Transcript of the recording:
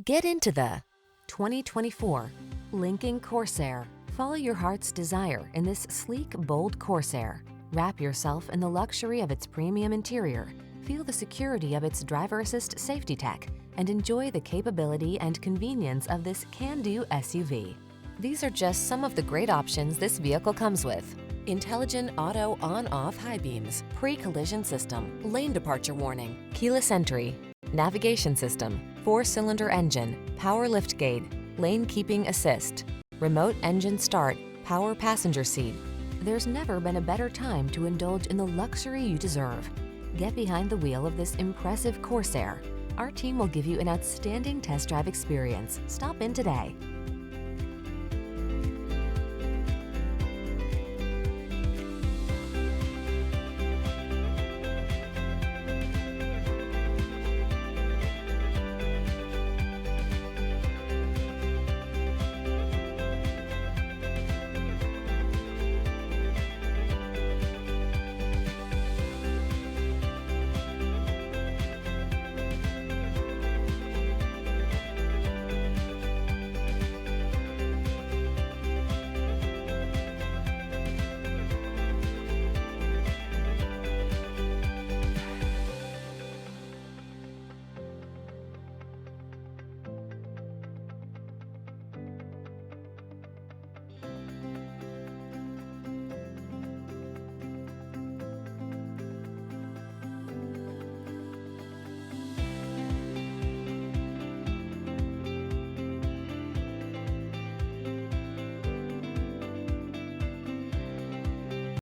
Get into the 2024 Lincoln Corsair. Follow your heart's desire in this sleek, bold Corsair. Wrap yourself in the luxury of its premium interior, feel the security of its driver assist safety tech, and enjoy the capability and convenience of this can-do SUV. These are just some of the great options this vehicle comes with: intelligent auto on-off high beams, pre-collision system, lane departure warning, keyless entry, navigation system, 4-cylinder engine, power liftgate, lane keeping assist, remote engine start, power passenger seat. There's never been a better time to indulge in the luxury you deserve. Get behind the wheel of this impressive Corsair. Our team will give you an outstanding test drive experience. Stop in today.